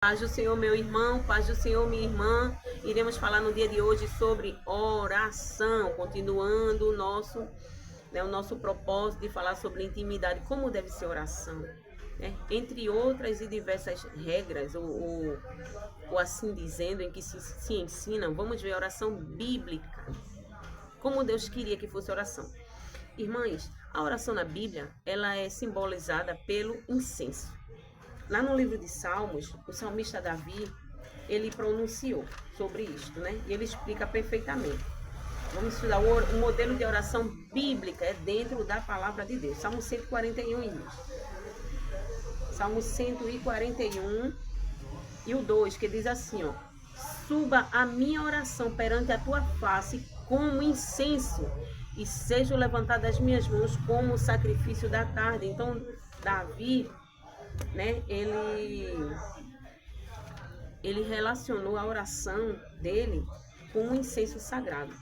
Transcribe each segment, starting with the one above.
Paz do Senhor, meu irmão, paz do Senhor, minha irmã. Iremos falar no dia de hoje sobre oração, continuando o nosso propósito de falar sobre intimidade, como deve ser oração. Né? Entre outras e diversas regras, ou assim dizendo, em que se ensinam, vamos ver a oração bíblica, como Deus queria que fosse oração. Irmãs, a oração na Bíblia, ela é simbolizada pelo incenso. Lá no livro de Salmos, o salmista Davi, ele pronunciou sobre isto, né? E ele explica perfeitamente. Vamos estudar o modelo de oração bíblica, é dentro da palavra de Deus. Salmo 141, irmãos. Salmo 141 e o 2, que diz assim, ó: suba a minha oração perante a tua face como incenso, e sejam levantadas as minhas mãos como o sacrifício da tarde. Então, Davi, né, ele relacionou a oração dele com um incenso sagrado.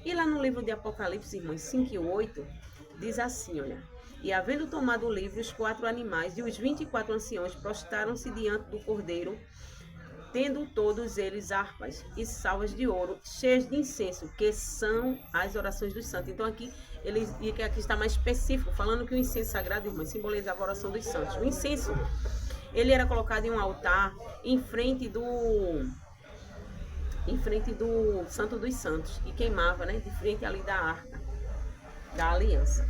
E lá no livro de Apocalipse, irmãos, 5 e 8, diz assim, olha: e havendo tomado o livro, os 4 animais e os 24 anciãos prostraram-se diante do Cordeiro, tendo todos eles harpas e salvas de ouro, cheias de incenso, que são as orações dos santos. Então aqui está mais específico, falando que o incenso sagrado, irmãos, simbolizava a oração dos santos. O incenso, ele era colocado em um altar em frente do Santo dos Santos e queimava, né, de frente ali da arca da aliança.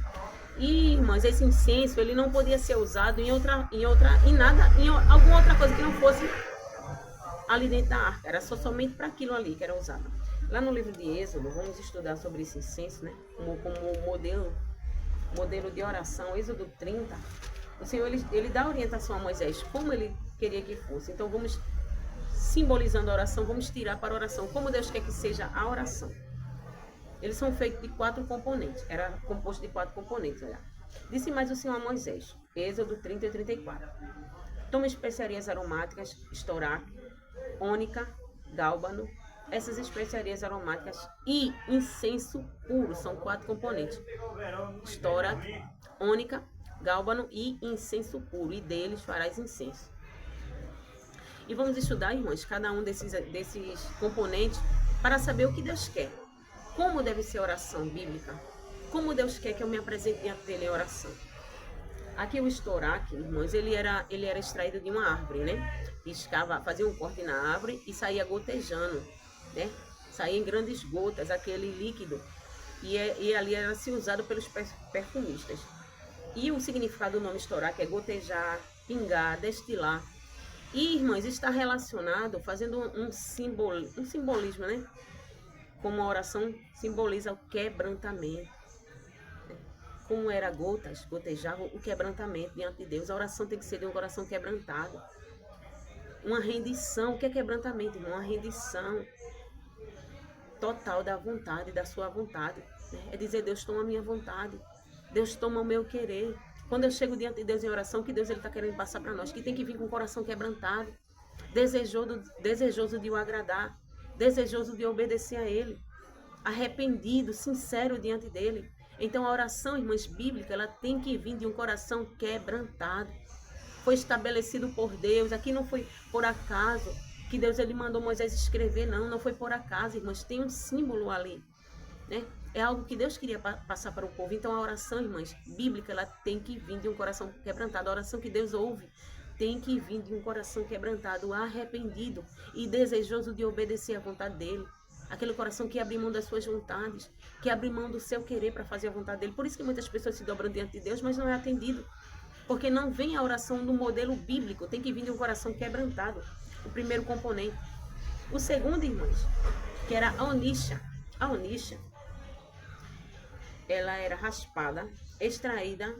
E, irmãs, esse incenso, ele não podia ser usado em alguma outra coisa que não fosse ali dentro da arca. Era somente para aquilo ali que era usado. Lá no livro de Êxodo, vamos estudar sobre esse incenso, né, como modelo de oração. Êxodo 30, o Senhor, ele dá orientação a Moisés, como ele queria que fosse. Então, vamos simbolizando a oração, vamos tirar para a oração, como Deus quer que seja a oração. Eles são feitos de 4 componentes, era composto de 4 componentes, olha. Disse mais o Senhor a Moisés, Êxodo 30 e 34. Toma especiarias aromáticas, estoraque, ônica, gálbano, essas especiarias aromáticas e incenso puro, são 4 componentes. Estoraque, ônica, gálbano e incenso puro, e deles farás incenso. E vamos estudar, irmãos, cada um desses componentes para saber o que Deus quer. Como deve ser a oração bíblica? Como Deus quer que eu me apresente diante dele em oração? Aqui o estoraque, irmãos, ele era extraído de uma árvore, né? Fazia um corte na árvore e saía gotejando, né? Saía em grandes gotas, aquele líquido. E ali era se usado pelos perfumistas. E o significado do nome estoraque é gotejar, pingar, destilar. E, irmãs, está relacionado, fazendo um simbolismo, né? Como a oração simboliza o quebrantamento. Como era gotas, gotejava o quebrantamento diante de Deus. A oração tem que ser de um coração quebrantado. Uma rendição. O que é quebrantamento, irmão? Uma rendição total da vontade, da sua vontade. É dizer: Deus, toma a minha vontade. Deus, toma o meu querer. Quando eu chego diante de Deus em oração, que Deus está querendo passar para nós, que tem que vir com o coração quebrantado, desejoso de o agradar, desejoso de obedecer a Ele, arrependido, sincero diante dEle. Então a oração, irmãs, bíblica, ela tem que vir de um coração quebrantado. Foi estabelecido por Deus, aqui não foi por acaso que Deus ele mandou Moisés escrever, não foi por acaso, irmãs, tem um símbolo ali, né? É algo que Deus queria passar para o povo. Então a oração, irmãs, bíblica, ela tem que vir de um coração quebrantado. A oração que Deus ouve tem que vir de um coração quebrantado, arrependido e desejoso de obedecer à vontade dele. Aquele coração que abre mão das suas vontades, que abre mão do seu querer para fazer a vontade dele. Por isso que muitas pessoas se dobram diante de Deus, mas não é atendido. Porque não vem a oração no modelo bíblico, tem que vir de um coração quebrantado. O primeiro componente. O segundo, irmãos, que era a onisha. A onisha, ela era raspada, extraída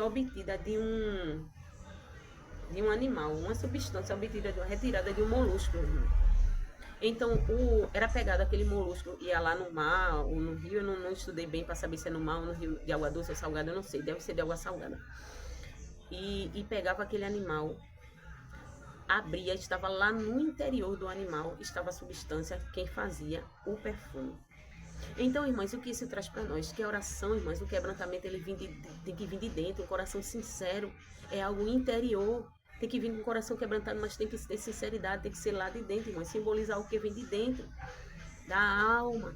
obtida de um animal, uma substância retirada de um molusco. Então, era pegado aquele molusco, ia lá no mar ou no rio, eu não estudei bem para saber se é no mar ou no rio de água doce ou salgada, eu não sei, deve ser de água salgada. E pegava aquele animal, abria, estava lá no interior do animal, estava a substância que fazia o perfume. Então, irmãs, o que isso traz para nós? Que a oração, irmãs, o quebrantamento, ele tem que vir de dentro, um coração sincero, é algo interior, Tem que vir com o coração quebrantado, mas tem que ter sinceridade, tem que ser lá de dentro, irmãs. Simbolizar o que vem de dentro, da alma.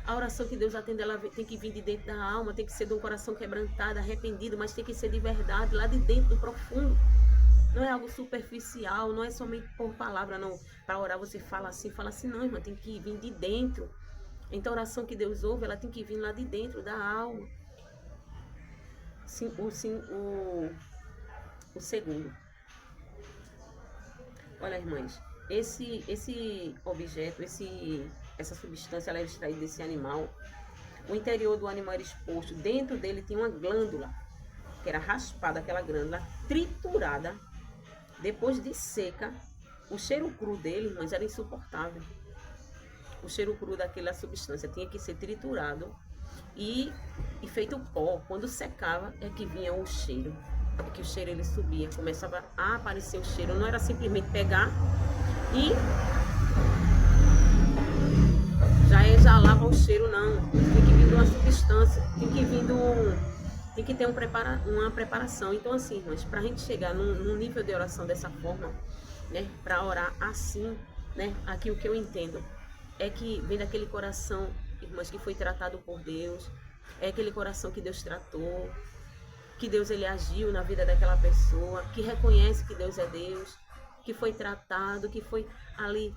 A oração que Deus atende, ela tem que vir de dentro da alma, tem que ser de um coração quebrantado, arrependido, mas tem que ser de verdade, lá de dentro, do profundo. Não é algo superficial, não é somente por palavra, não. Para orar você fala assim, não, irmã, tem que vir de dentro. Então a oração que Deus ouve, ela tem que vir lá de dentro, da alma. O segundo. Olha, irmãs, esse objeto, essa substância, ela é extraída desse animal. O interior do animal era exposto. Dentro dele tinha uma glândula, que era raspada, aquela glândula, triturada. Depois de seca, o cheiro cru dele, irmãs, era insuportável. O cheiro cru daquela substância tinha que ser triturado e feito pó. Quando secava, é que vinha o cheiro. É que o cheiro ele subia, começava a aparecer o cheiro. Não era simplesmente pegar e já exalava o cheiro, não. Tem que vir de uma substância, tem que ter uma preparação. Então, assim, irmãs, para a gente chegar num nível de oração dessa forma, né, para orar assim, né, aqui o que eu entendo é que vem daquele coração, irmãs, que foi tratado por Deus, é aquele coração que Deus tratou, que Deus ele agiu na vida daquela pessoa, que reconhece que Deus é Deus, que foi tratado, que foi ali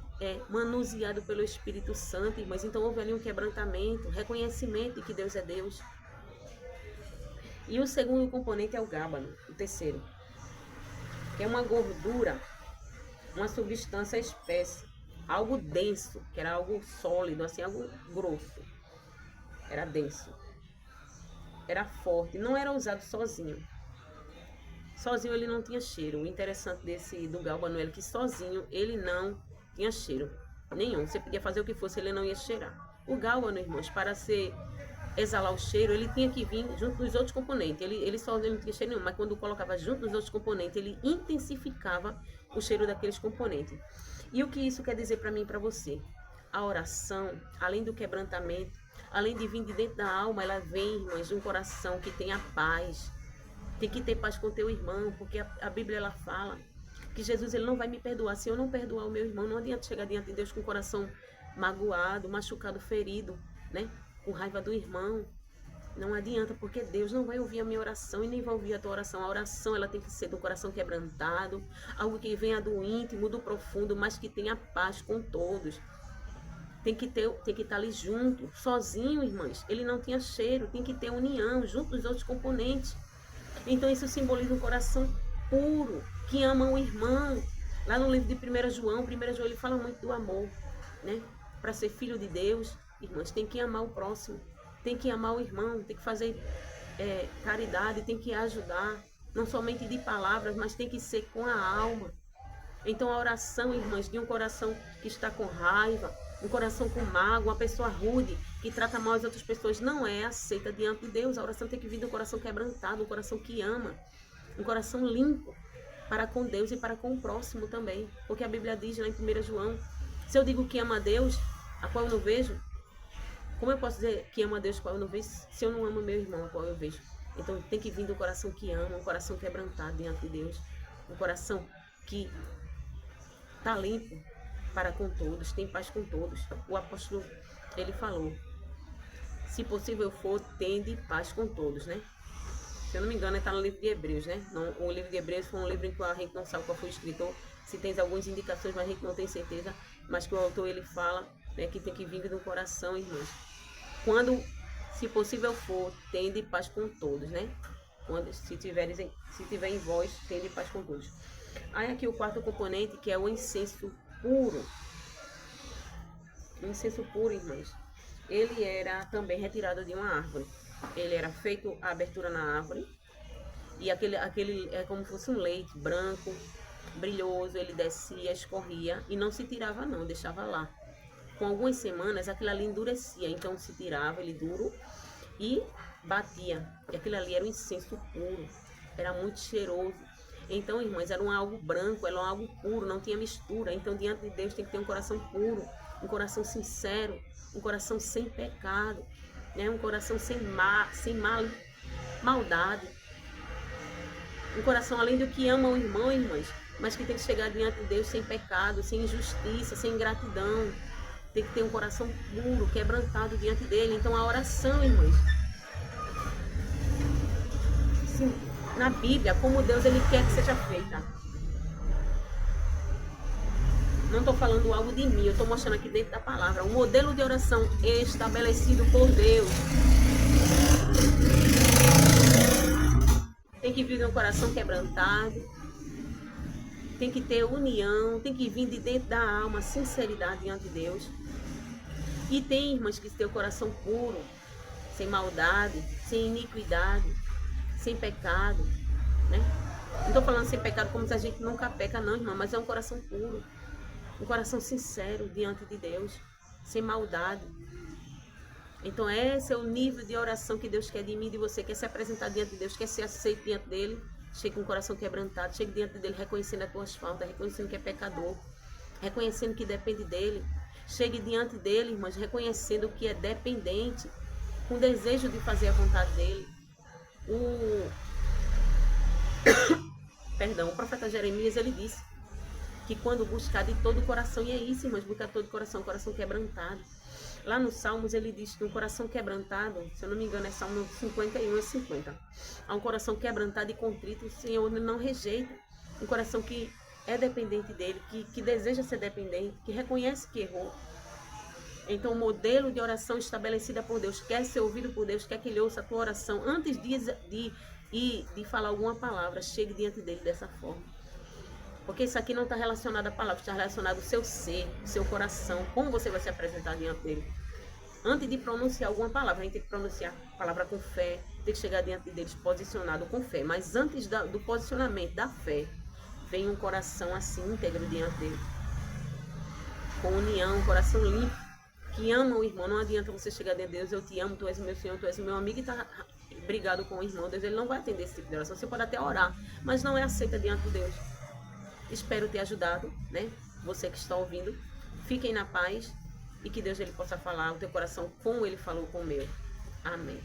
manuseado pelo Espírito Santo, irmãs. Então houve ali um quebrantamento, reconhecimento de que Deus é Deus. E o segundo componente é o gábano, o terceiro, que é uma gordura, uma substância espessa, algo denso, que era algo sólido, assim, algo grosso, era denso, era forte, não era usado sozinho. Sozinho ele não tinha cheiro. O interessante do gábano é que sozinho ele não tinha cheiro nenhum. Você podia fazer o que fosse, ele não ia cheirar. O gábano, irmãos, para exalar o cheiro, ele tinha que vir junto dos outros componentes. Ele sozinho não tinha cheiro nenhum, mas quando colocava junto dos outros componentes, ele intensificava o cheiro daqueles componentes. E o que isso quer dizer para mim e para você? A oração, além do quebrantamento, além de vir de dentro da alma, ela vem, irmãs, de um coração que tenha paz. Tem que ter paz com o teu irmão, porque a Bíblia ela fala que Jesus ele não vai me perdoar. Se eu não perdoar o meu irmão, não adianta chegar diante de Deus com o coração magoado, machucado, ferido, né? Com raiva do irmão. Não adianta, porque Deus não vai ouvir a minha oração e nem vai ouvir a tua oração. A oração ela tem que ser do coração quebrantado, algo que venha do íntimo, do profundo, mas que tenha paz com todos. Tem que estar ali junto, sozinho, irmãs. Ele não tinha cheiro, tem que ter união junto dos outros componentes. Então isso simboliza um coração puro, que ama o irmão. Lá no livro de 1 João ele fala muito do amor, né? Para ser filho de Deus, irmãs, tem que amar o próximo, tem que amar o irmão, tem que fazer caridade, tem que ajudar, não somente de palavras, mas tem que ser com a alma. Então a oração, irmãs, de um coração que está com raiva, um coração com mágoa, uma pessoa rude, que trata mal as outras pessoas, não é aceita diante de Deus. A oração tem que vir de um coração quebrantado, um coração que ama, um coração limpo para com Deus e para com o próximo também. Porque a Bíblia diz lá em 1 João, se eu digo que ama a Deus, a qual eu não vejo, como eu posso dizer que ama a Deus, a qual eu não vejo, se eu não amo meu irmão, a qual eu vejo? Então tem que vir do coração que ama, um coração quebrantado diante de Deus, um coração que está limpo para com todos, tem paz com todos. O apóstolo, ele falou, se possível for, tende paz com todos, né? Se eu não me engano, está no livro de Hebreus, né? O livro de Hebreus foi um livro em que a gente não sabe qual foi o escritor, se tem algumas indicações, mas a gente não tem certeza, mas que o autor, ele fala, né, que tem que vir do coração, irmãos. Quando, se possível for, tende paz com todos, né? Quando, se tiver em vós, tende paz com todos. Aí aqui o quarto componente, que é o incenso puro. O incenso puro, irmãos, ele era também retirado de uma árvore. Ele era feito a abertura na árvore e aquele é como se fosse um leite branco, brilhoso, ele descia, escorria e não se tirava não, deixava lá. Com algumas semanas aquilo ali endurecia, então se tirava ele duro e batia. E aquilo ali era um incenso puro, era muito cheiroso. Então, irmãs, era algo branco, era algo puro, não tinha mistura. Então, diante de Deus tem que ter um coração puro, um coração sincero, um coração sem pecado, né? Um coração sem maldade. Um coração, além do que ama o irmão, irmãs, mas que tem que chegar diante de Deus sem pecado, sem injustiça, sem ingratidão. Tem que ter um coração puro, quebrantado diante dele. Então a oração, irmãos, sim, na Bíblia, como Deus ele quer que seja feita. Não estou falando algo de mim, eu estou mostrando aqui dentro da palavra. Um modelo de oração estabelecido por Deus. Tem que vir de um coração quebrantado. Tem que ter união. Tem que vir de dentro da alma, sinceridade diante de Deus. E tem, irmãs, que ter o coração puro, sem maldade, sem iniquidade, sem pecado, né? Não estou falando sem pecado como se a gente nunca peca, não, irmã, mas é um coração puro. Um coração sincero diante de Deus, sem maldade. Então esse é o nível de oração que Deus quer de mim e de você. Quer se apresentar diante de Deus, quer ser aceito diante dele. Chegue com o coração quebrantado, chegue diante dele reconhecendo as tuas faltas, reconhecendo que é pecador, reconhecendo que depende dele. Chegue diante dele, irmãos, reconhecendo que é dependente, com desejo de fazer a vontade dele. O profeta Jeremias, ele disse que quando buscar de todo o coração, e é isso, irmãos, buscar todo o coração quebrantado. Lá no Salmos ele diz que um coração quebrantado, se eu não me engano é Salmo 51:50. Há um coração quebrantado e contrito, o Senhor não rejeita. Um coração que é dependente dele, que deseja ser dependente, que reconhece que errou. Então o modelo de oração estabelecida por Deus, quer ser ouvido por Deus, quer que ele ouça a tua oração, antes de falar alguma palavra, chegue diante dele dessa forma. Porque isso aqui não está relacionado à palavra, está relacionado ao seu ser, ao seu coração, como você vai se apresentar diante dele. Antes de pronunciar alguma palavra, a gente tem que pronunciar a palavra com fé, tem que chegar diante deles posicionado com fé. Mas antes do posicionamento da fé, vem um coração assim, íntegro diante dele. Com união, um coração limpo, que ama o irmão. Não adianta você chegar diante de Deus, eu te amo, tu és meu Senhor, tu és meu amigo, e tá brigado com o irmão. Deus ele não vai atender esse tipo de oração. Você pode até orar, mas não é aceita diante de Deus. Espero ter ajudado, né? Você que está ouvindo. Fiquem na paz e que Deus ele possa falar o teu coração como ele falou com o meu. Amém.